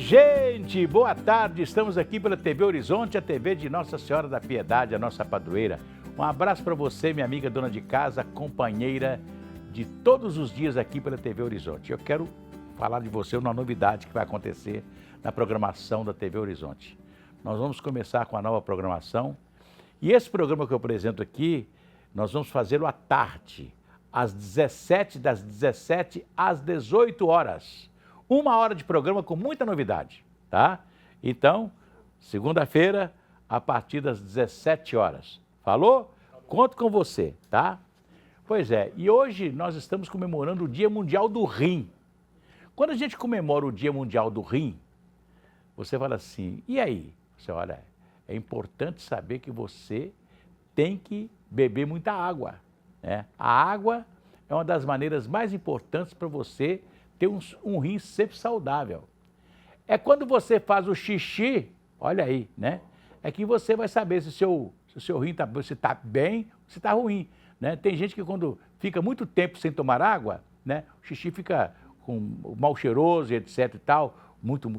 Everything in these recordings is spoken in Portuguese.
Gente, boa tarde, estamos aqui pela TV Horizonte, a TV de Nossa Senhora da Piedade, a nossa padroeira. Um abraço para você, minha amiga dona de casa, companheira de todos os dias aqui pela TV Horizonte. Eu quero falar de você uma novidade que vai acontecer na programação da TV Horizonte. Nós vamos começar com a nova programação e esse programa que eu apresento aqui, nós vamos fazê-lo à tarde, das 17 às 18 horas. 1 hora de programa com muita novidade, tá? Então, segunda-feira, a partir das 17 horas. Falou? Conto com você, tá? Pois é, e hoje nós estamos comemorando o Dia Mundial do Rim. Quando a gente comemora o Dia Mundial do Rim, você fala assim, e aí? Você olha, é importante saber que você tem que beber muita água, né? A água é uma das maneiras mais importantes para você ter um rim sempre saudável. É quando você faz o xixi, olha aí, né? É que você vai saber se o seu rim está bem ou se está ruim, né? Tem gente que quando fica muito tempo sem tomar água, né? O xixi fica mal cheiroso, etc e tal,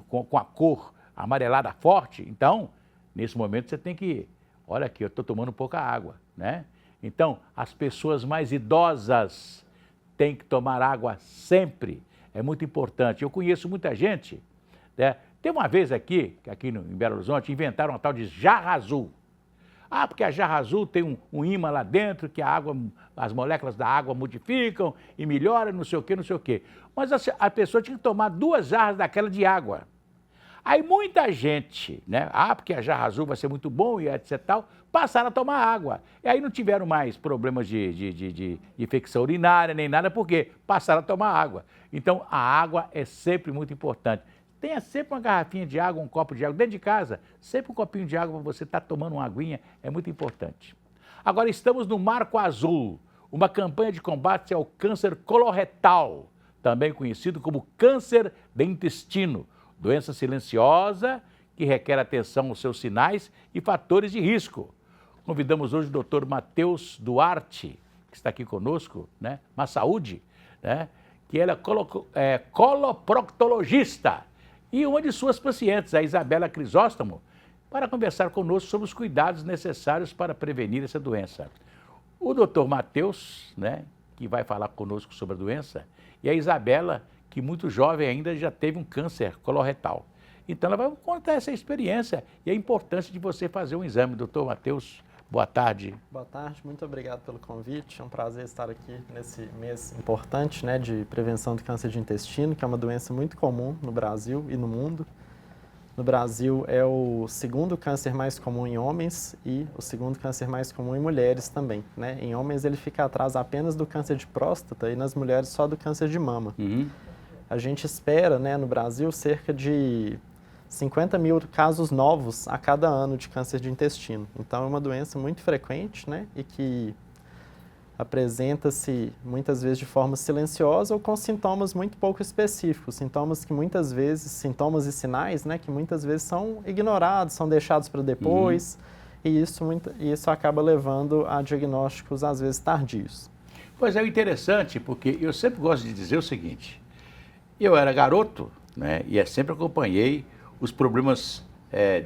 com a cor amarelada forte. Então, nesse momento você tem que, olha aqui, eu estou tomando pouca água, né? Então, as pessoas mais idosas têm que tomar água sempre. É muito importante. Eu conheço muita gente, né? Tem uma vez aqui em Belo Horizonte, inventaram uma tal de jarra azul. Ah, porque a jarra azul tem um ímã lá dentro, que as moléculas da água modificam e melhoram, não sei o quê, não sei o quê. Mas a pessoa tinha que tomar 2 jarras daquela de água. Aí muita gente, né? Ah, porque a jarra azul vai ser muito bom e etc e tal, passaram a tomar água. E aí não tiveram mais problemas de infecção urinária nem nada, porque passaram a tomar água. Então a água é sempre muito importante. Tenha sempre uma garrafinha de água, um copo de água dentro de casa, sempre um copinho de água para você estar tomando uma aguinha, é muito importante. Agora estamos no Marco Azul, uma campanha de combate ao câncer coloretal, também conhecido como câncer de intestino. Doença silenciosa que requer atenção aos seus sinais e fatores de risco. Convidamos hoje o Dr. Matheus Duarte, que está aqui conosco, né? Mas Saúde, né? Que ele é coloproctologista e uma de suas pacientes, a Isabela Crisóstomo, para conversar conosco sobre os cuidados necessários para prevenir essa doença. O Dr. Matheus, né? Que vai falar conosco sobre a doença, e a Isabela, que muito jovem ainda já teve um câncer coloretal. Então ela vai contar essa experiência e a importância de você fazer um exame. Doutor Matheus, boa tarde. Boa tarde, muito obrigado pelo convite. É um prazer estar aqui nesse mês importante, né, de prevenção do câncer de intestino, que é uma doença muito comum no Brasil e no mundo. No Brasil é o segundo câncer mais comum em homens e o segundo câncer mais comum em mulheres também, né? Em homens ele fica atrás apenas do câncer de próstata e nas mulheres só do câncer de mama. A gente espera, né, no Brasil, cerca de 50 mil casos novos a cada ano de câncer de intestino. Então, é uma doença muito frequente, né, e que apresenta-se muitas vezes de forma silenciosa ou com sintomas muito pouco específicos. Sintomas e sinais, né, que muitas vezes são ignorados, são deixados para depois, e isso acaba levando a diagnósticos, às vezes, tardios. Pois é, interessante, porque eu sempre gosto de dizer o seguinte. Eu era garoto, né, e sempre acompanhei os problemas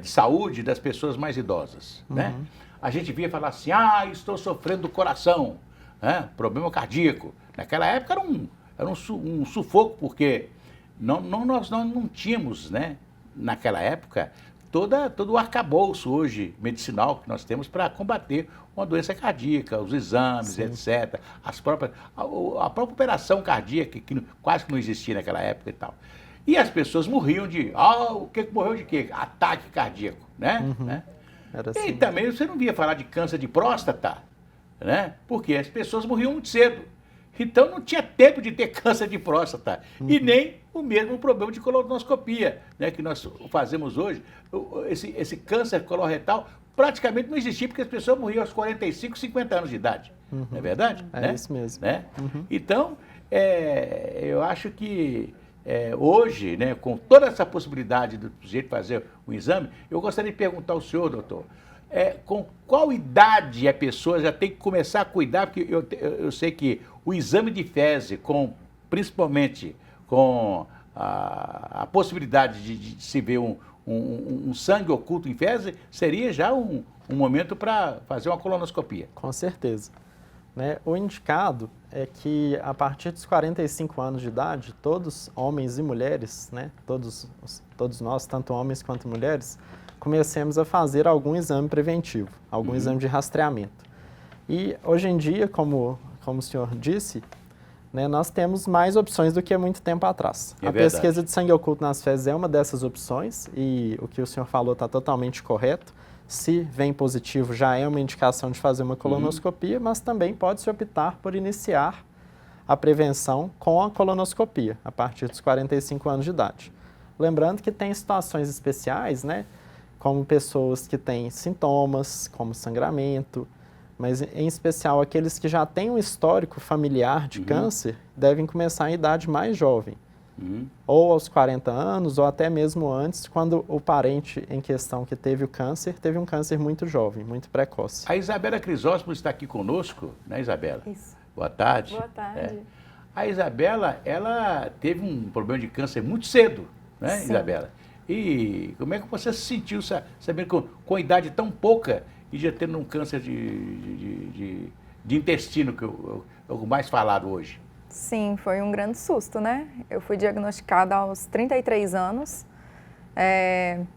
de saúde das pessoas mais idosas, né? A gente via falar assim, estou sofrendo do coração, né? Problema cardíaco. Naquela época era um sufoco, porque nós não tínhamos, né, naquela época, todo o arcabouço hoje medicinal que nós temos para combater uma doença cardíaca, os exames, Sim. etc. A própria operação cardíaca, que quase que não existia naquela época e tal. E as pessoas morriam o que morreu de quê? Ataque cardíaco, né? Era E assim. também você não via falar de câncer de próstata, né? Porque as pessoas morriam muito cedo. Então não tinha tempo de ter câncer de próstata e nem o mesmo problema de colonoscopia, né, que nós fazemos hoje. Esse câncer coloretal praticamente não existia porque as pessoas morriam aos 45, 50 anos de idade. Não é verdade? É né? isso mesmo. Né? Então, eu acho que hoje, né, com toda essa possibilidade do sujeito fazer um exame, eu gostaria de perguntar ao senhor, doutor, com qual idade a pessoa já tem que começar a cuidar? Porque eu sei que o exame de fezes, principalmente com a possibilidade de se ver um sangue oculto em fezes, seria já um momento para fazer uma colonoscopia. Com certeza. Né? O indicado é que a partir dos 45 anos de idade, todos, homens e mulheres, né? Todos nós, tanto homens quanto mulheres, comecemos a fazer algum exame preventivo, algum exame de rastreamento. E hoje em dia, como o senhor disse, né, nós temos mais opções do que há muito tempo atrás. A pesquisa de sangue oculto nas fezes é uma dessas opções e o que o senhor falou está totalmente correto. Se vem positivo, já é uma indicação de fazer uma colonoscopia, mas também pode-se optar por iniciar a prevenção com a colonoscopia, a partir dos 45 anos de idade. Lembrando que tem situações especiais, né, como pessoas que têm sintomas, como sangramento, mas em especial aqueles que já têm um histórico familiar de câncer, devem começar em idade mais jovem. Ou aos 40 anos, ou até mesmo antes, quando o parente em questão que teve o câncer, teve um câncer muito jovem, muito precoce. A Isabela Crisóstomo está aqui conosco, né, Isabela? Isso. Boa tarde. Boa tarde. A Isabela, ela teve um problema de câncer muito cedo, né, Sim. Isabela? E como é que você se sentiu sabendo que com idade tão pouca e já tendo um câncer de intestino, que é o mais falado hoje? Sim, foi um grande susto, né? Eu fui diagnosticada aos 33 anos.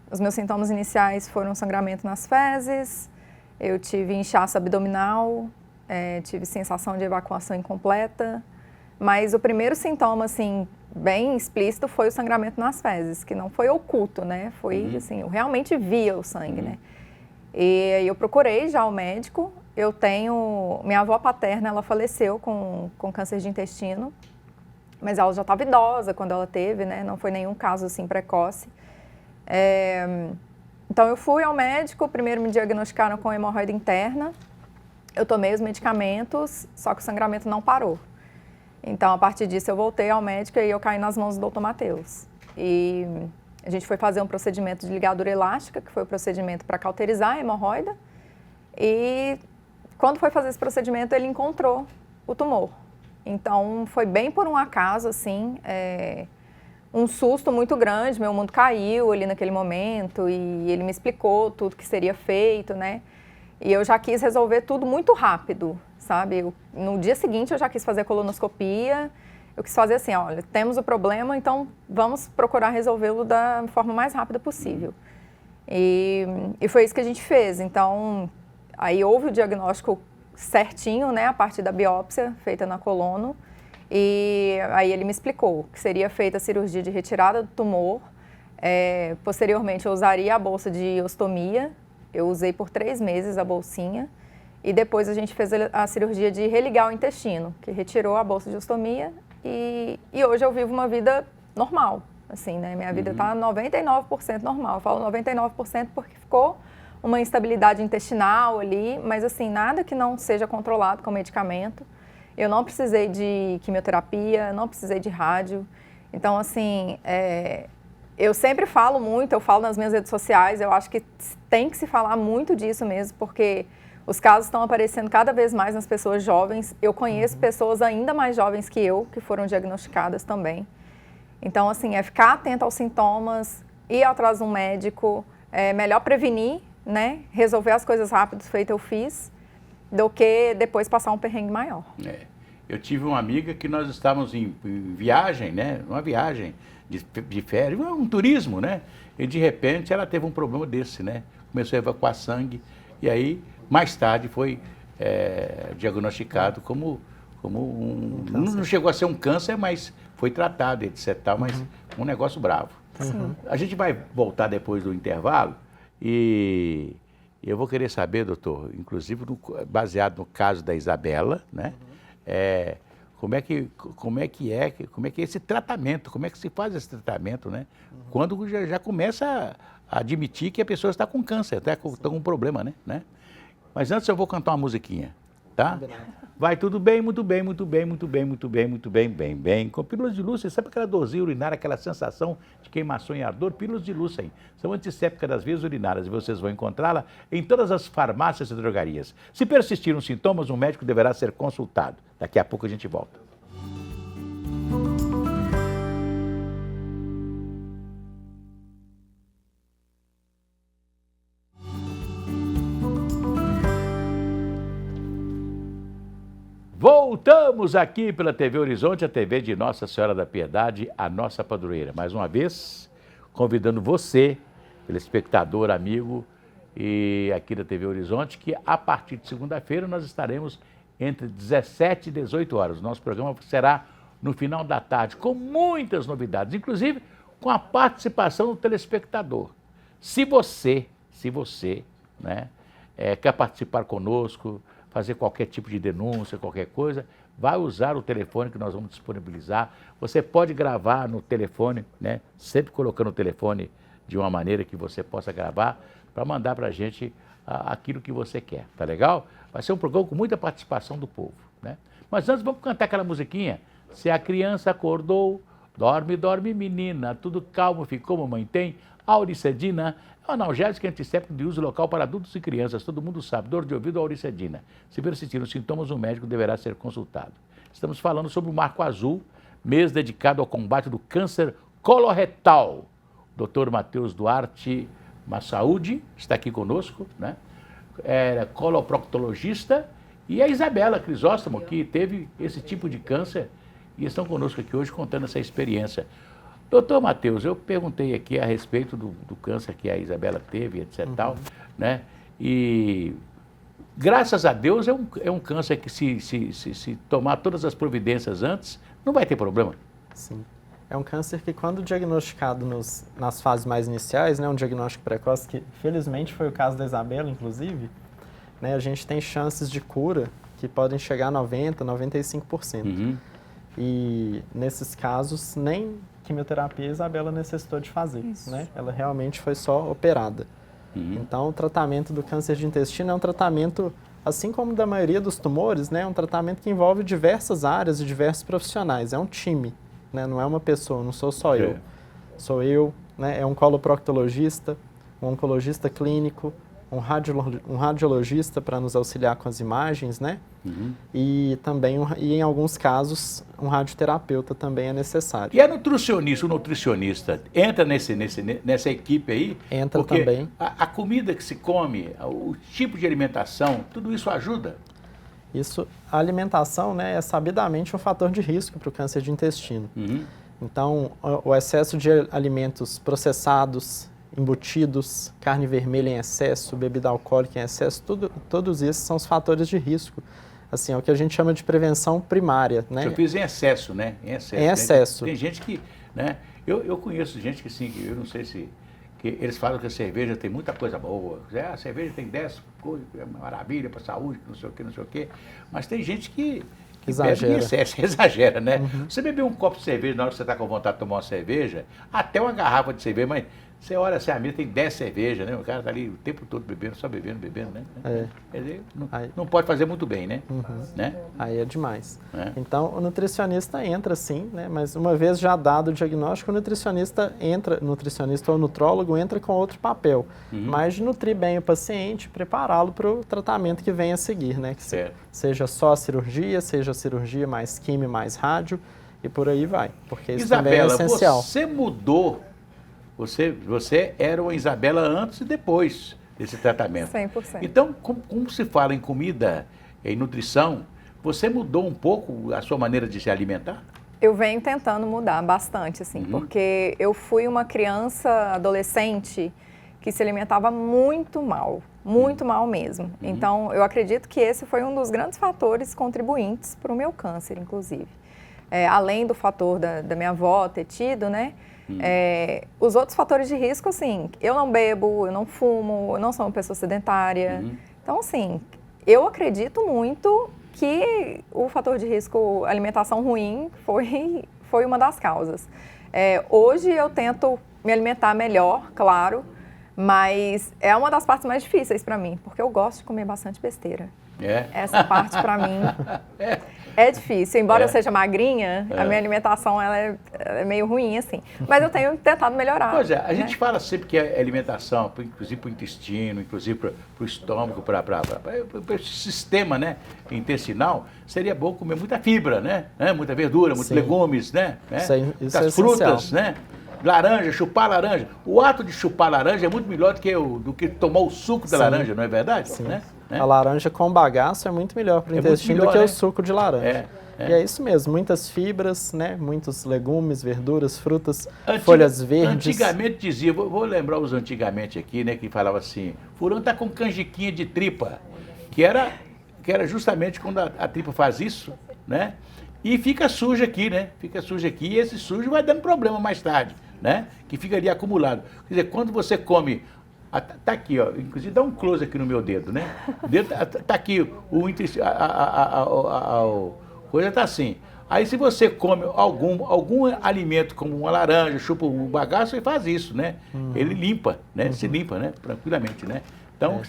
Os meus sintomas iniciais foram sangramento nas fezes, eu tive inchaço abdominal, tive sensação de evacuação incompleta, mas o primeiro sintoma, assim, bem explícito foi o sangramento nas fezes, que não foi oculto, né? Foi, assim, eu realmente via o sangue, né? E eu procurei já o médico. Minha avó paterna, ela faleceu com câncer de intestino, mas ela já estava idosa quando ela teve, né? Não foi nenhum caso assim precoce. Então eu fui ao médico, primeiro me diagnosticaram com hemorroida interna, eu tomei os medicamentos, só que o sangramento não parou. Então a partir disso eu voltei ao médico e eu caí nas mãos do Dr. Matheus. E a gente foi fazer um procedimento de ligadura elástica, que foi o procedimento para cauterizar a hemorroida, e quando foi fazer esse procedimento, ele encontrou o tumor. Então, foi bem por um acaso, assim, um susto muito grande, meu mundo caiu ali naquele momento e ele me explicou tudo que seria feito, né? E eu já quis resolver tudo muito rápido, sabe? No dia seguinte, eu já quis fazer a colonoscopia, eu quis fazer assim, olha, temos o problema, então vamos procurar resolvê-lo da forma mais rápida possível. E foi isso que a gente fez, então... Aí houve o diagnóstico certinho, né, a partir da biópsia feita na colono, e aí ele me explicou que seria feita a cirurgia de retirada do tumor, posteriormente eu usaria a bolsa de ostomia, eu usei por 3 meses a bolsinha, e depois a gente fez a cirurgia de religar o intestino, que retirou a bolsa de ostomia, e hoje eu vivo uma vida normal, assim, né, minha vida está 99% normal, eu falo 99% porque ficou uma instabilidade intestinal ali, mas assim, nada que não seja controlado com medicamento. Eu não precisei de quimioterapia, não precisei de rádio. Então, assim, eu sempre falo muito, eu falo nas minhas redes sociais, eu acho que tem que se falar muito disso mesmo, porque os casos estão aparecendo cada vez mais nas pessoas jovens. Eu conheço pessoas ainda mais jovens que eu, que foram diagnosticadas também. Então, assim, ficar atento aos sintomas, ir atrás de um médico, melhor prevenir, né, resolver as coisas rápido, feito eu fiz, do que depois passar um perrengue maior. Eu tive uma amiga que nós estávamos em viagem, né, uma viagem de férias, um turismo, né, e de repente ela teve um problema desse, né, começou a evacuar sangue, e aí, mais tarde, foi diagnosticado como não chegou a ser um câncer, mas foi tratado, etc, mas um negócio bravo. A gente vai voltar depois do intervalo, e eu vou querer saber, doutor, inclusive baseado no caso da Isabela, né? Como é que é esse tratamento, como é que se faz esse tratamento, né? Quando já começa a admitir que a pessoa está com câncer, está com um problema, né? Mas antes eu vou cantar uma musiquinha, tá? Vai tudo bem, muito bem, muito bem, muito bem, muito bem, muito bem, bem, bem. Com pílulas de Lúcia, sabe aquela dorzinha urinária, aquela sensação de queimação e ardor? Pílulas de Lúcia, são antissépticas das vias urinárias e vocês vão encontrá-la em todas as farmácias e drogarias. Se persistirem os sintomas, um médico deverá ser consultado. Daqui a pouco a gente volta. Voltamos aqui pela TV Horizonte, a TV de Nossa Senhora da Piedade, a nossa padroeira. Mais uma vez, convidando você, telespectador, amigo, e aqui da TV Horizonte, que a partir de segunda-feira nós estaremos entre 17 e 18 horas. O nosso programa será no final da tarde, com muitas novidades, inclusive com a participação do telespectador. Se você né, quer participar conosco, fazer qualquer tipo de denúncia, qualquer coisa, vai usar o telefone que nós vamos disponibilizar. Você pode gravar no telefone, né, sempre colocando o telefone de uma maneira que você possa gravar para mandar para a gente aquilo que você quer, tá legal? Vai ser um programa com muita participação do povo, né? Mas antes vamos cantar aquela musiquinha. Se a criança acordou, dorme, dorme menina, tudo calmo ficou, mamãe tem. Auricedina é um analgésico antisséptico de uso local para adultos e crianças. Todo mundo sabe, dor de ouvido, auricedina. Se persistir os sintomas, o médico deverá ser consultado. Estamos falando sobre o Marco Azul, mês dedicado ao combate do câncer coloretal. Dr. Matheus Duarte Massaúde está aqui conosco, né? É coloproctologista, e a Isabela Crisóstomo, que teve esse tipo de câncer, e estão conosco aqui hoje contando essa experiência. Doutor Matheus, eu perguntei aqui a respeito do câncer que a Isabela teve, etc. Tal, né? E graças a Deus é um câncer que se tomar todas as providências antes, não vai ter problema. Sim. É um câncer que, quando diagnosticado nas fases mais iniciais, né, um diagnóstico precoce, que felizmente foi o caso da Isabela, inclusive, né, a gente tem chances de cura que podem chegar a 90%, 95%. Uhum. E nesses casos, nem quimioterapia a Isabela necessitou de fazer, né? Ela realmente foi só operada. Uhum. Então, o tratamento do câncer de intestino é um tratamento, assim como da maioria dos tumores, né, um tratamento que envolve diversas áreas e diversos profissionais. É um time, né? Não é uma pessoa, não sou só eu. Sou eu, né? É um coloproctologista, um oncologista clínico, um radiologista para nos auxiliar com as imagens, né? Uhum. E também, em alguns casos, um radioterapeuta também é necessário. E a nutricionista, o nutricionista, entra nessa equipe aí? Entra porque também. A comida que se come, o tipo de alimentação, tudo isso ajuda? Isso, a alimentação, né, é sabidamente um fator de risco para o câncer de intestino. Uhum. Então, o excesso de alimentos processados, embutidos, carne vermelha em excesso, bebida alcoólica em excesso, todos esses são os fatores de risco. Assim, é o que a gente chama de prevenção primária, né? Eu fiz em excesso, né? Em excesso. Em excesso. Tem gente que, né? Eu conheço gente que sim, eu não sei se... que eles falam que a cerveja tem muita coisa boa. A cerveja tem 10 coisas, é uma maravilha para a saúde, não sei o quê. Mas tem gente que exagera. Bebe em excesso, exagera, né? Uhum. Você beber um copo de cerveja na hora que você está com vontade de tomar uma cerveja, até uma garrafa de cerveja, mas você olha assim, a mesa tem 10 cervejas, né? O cara está ali o tempo todo bebendo, só bebendo, né? É. Quer dizer, não pode fazer muito bem, né? Uhum. Né? Aí é demais. É. Então, o nutricionista entra sim, né? Mas uma vez já dado o diagnóstico, o nutricionista ou nutrólogo entra com outro papel, mas de nutrir bem o paciente, prepará-lo para o tratamento que vem a seguir, né? Que seja só a cirurgia, seja a cirurgia mais quimio, mais rádio, e por aí vai, porque isso também é essencial. Você mudou, você era uma Isabela antes e depois desse tratamento. 100%. Então, como se fala em comida, em nutrição, você mudou um pouco a sua maneira de se alimentar? Eu venho tentando mudar bastante, assim, porque eu fui uma criança, adolescente, que se alimentava muito mal mesmo. Então, eu acredito que esse foi um dos grandes fatores contribuintes para o meu câncer, inclusive. Além do fator da minha avó ter tido, né? Os outros fatores de risco, assim, eu não bebo, eu não fumo, eu não sou uma pessoa sedentária. Então, assim, eu acredito muito que o fator de risco alimentação ruim foi uma das causas. Hoje eu tento me alimentar melhor, claro, mas é uma das partes mais difíceis para mim, porque eu gosto de comer bastante besteira. Essa parte para mim é difícil. Embora eu seja magrinha, a minha alimentação ela é meio ruim, assim. Mas eu tenho tentado melhorar. Pois é, a gente fala sempre que a alimentação, inclusive para o intestino, inclusive para o estômago, para o sistema, né, intestinal, seria bom comer muita fibra, né? Muita verdura, muitos legumes, né? Muitas frutas, né? Laranja, chupar laranja. O ato de chupar laranja é muito melhor do que tomar o suco da laranja, não é verdade? Sim. Né? né? A laranja com bagaço é muito melhor para o intestino do que o suco de laranja. E é isso mesmo, muitas fibras, né? Muitos legumes, verduras, frutas, folhas verdes. Antigamente dizia, vou lembrar os antigamente aqui, né? Que falava assim, fulano tá com canjiquinha de tripa, que era justamente quando a tripa faz isso, né? E fica suja aqui, né? Fica suja aqui e esse sujo vai dando problema mais tarde, né? Que fica ali acumulado. Quer dizer, quando você come... Tá aqui, ó. Inclusive dá um close aqui no meu dedo, né? O dedo tá aqui, o intestino, coisa tá assim. Aí se você come algum alimento, como uma laranja, chupa um bagaço, ele faz isso, né? Ele limpa, né? Se limpa, né? Tranquilamente, né? Então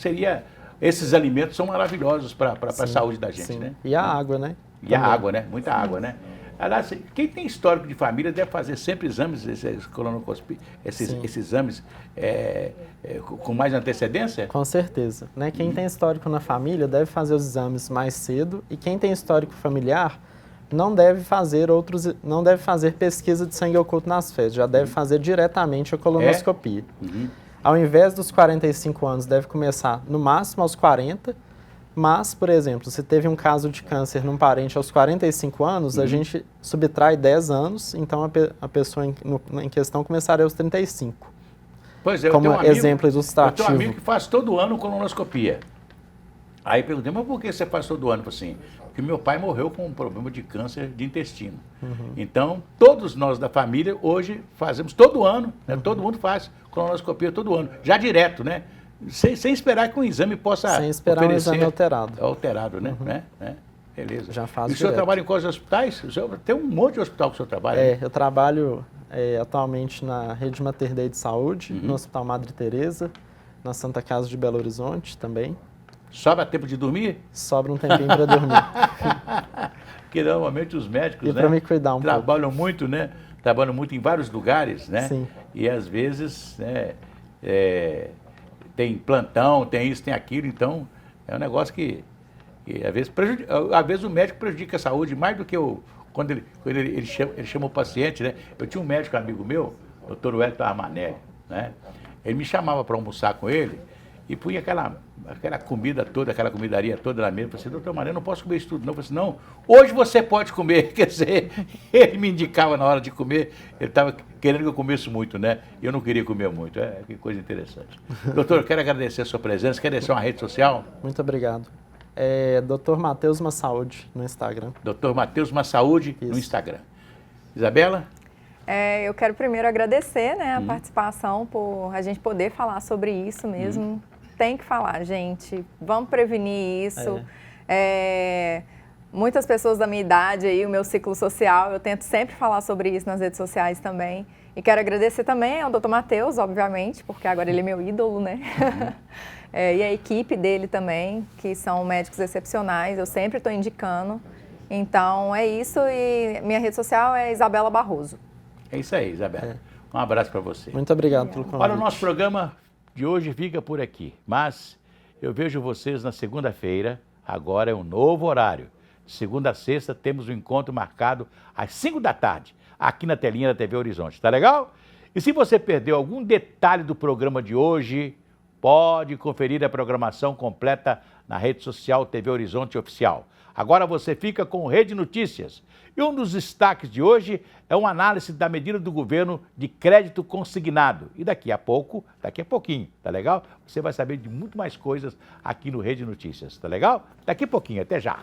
esses alimentos são maravilhosos para a saúde da gente, né? E a água, né? E também. A água, né? Muita água, né? Aliás, quem tem histórico de família deve fazer sempre exames, esses exames com mais antecedência? Com certeza. Né? Quem tem histórico na família deve fazer os exames mais cedo e quem tem histórico familiar não deve fazer pesquisa de sangue oculto nas fezes, já deve fazer diretamente a colonoscopia. Ao invés dos 45 anos, deve começar no máximo aos 40. Mas, por exemplo, se teve um caso de câncer num parente aos 45 anos, a gente subtrai 10 anos, então a pessoa em questão começaria aos 35. Pois é, como exemplo ilustrativo. Eu tenho um amigo que faz todo ano colonoscopia. Aí perguntei, mas por que você faz todo ano? Assim, porque meu pai morreu com um problema de câncer de intestino. Então, todos nós da família hoje fazemos todo ano, né? Todo mundo faz colonoscopia todo ano, já direto, né? Sem esperar que um exame possa Sem esperar um exame alterado. Alterado, né? Beleza. Já faz E o senhor trabalha em quais hospitais? O senhor, tem um monte de hospital que o senhor trabalha. Eu trabalho atualmente na Rede Mater Dei de Saúde, no Hospital Madre Teresa, na Santa Casa de Belo Horizonte também. Sobra tempo de dormir? Sobra um tempinho para dormir. Porque normalmente os médicos, para me cuidar trabalham muito, né? Trabalham muito em vários lugares, né? Sim. E às vezes, né, tem plantão, tem isso, tem aquilo, então é um negócio que às vezes o médico prejudica a saúde mais do que quando ele chama o paciente, né? Eu tinha um médico amigo meu, Dr. Wellington Armanelli, né? Ele me chamava para almoçar com ele e punha aquela comida toda, aquela comidaria toda na mesa. Eu falei assim, doutor Armanelli, eu não posso comer isso tudo não. Eu falei assim, não, hoje você pode comer. Quer dizer, ele me indicava na hora de comer, ele estava querendo que eu comesse muito, né? E eu não queria comer muito, que coisa interessante. Doutor, eu quero agradecer a sua presença, quer deixar uma rede social? Muito obrigado. Dr. Matheus Massaúde no Instagram. Dr. Matheus Massaúde no Instagram. Isabela? Eu quero primeiro agradecer, né, a participação, por a gente poder falar sobre isso mesmo. Tem que falar, gente. Vamos prevenir isso. Muitas pessoas da minha idade aí, o meu ciclo social, eu tento sempre falar sobre isso nas redes sociais também. E quero agradecer também ao Dr. Matheus, obviamente, porque agora ele é meu ídolo, né? E a equipe dele também, que são médicos excepcionais, eu sempre estou indicando. Então, é isso e minha rede social é Isabela Barroso. É isso aí, Isabela. Um abraço para você. Muito obrigado pelo convite. Olha, o nosso programa de hoje fica por aqui, mas eu vejo vocês na segunda-feira, agora é um novo horário. De segunda a sexta temos um encontro marcado às 5 da tarde, aqui na telinha da TV Horizonte, tá legal? E se você perdeu algum detalhe do programa de hoje, pode conferir a programação completa na rede social TV Horizonte Oficial. Agora você fica com Rede Notícias. E um dos destaques de hoje é uma análise da medida do governo de crédito consignado. E daqui a pouquinho, tá legal? Você vai saber de muito mais coisas aqui no Rede Notícias, tá legal? Daqui a pouquinho, até já.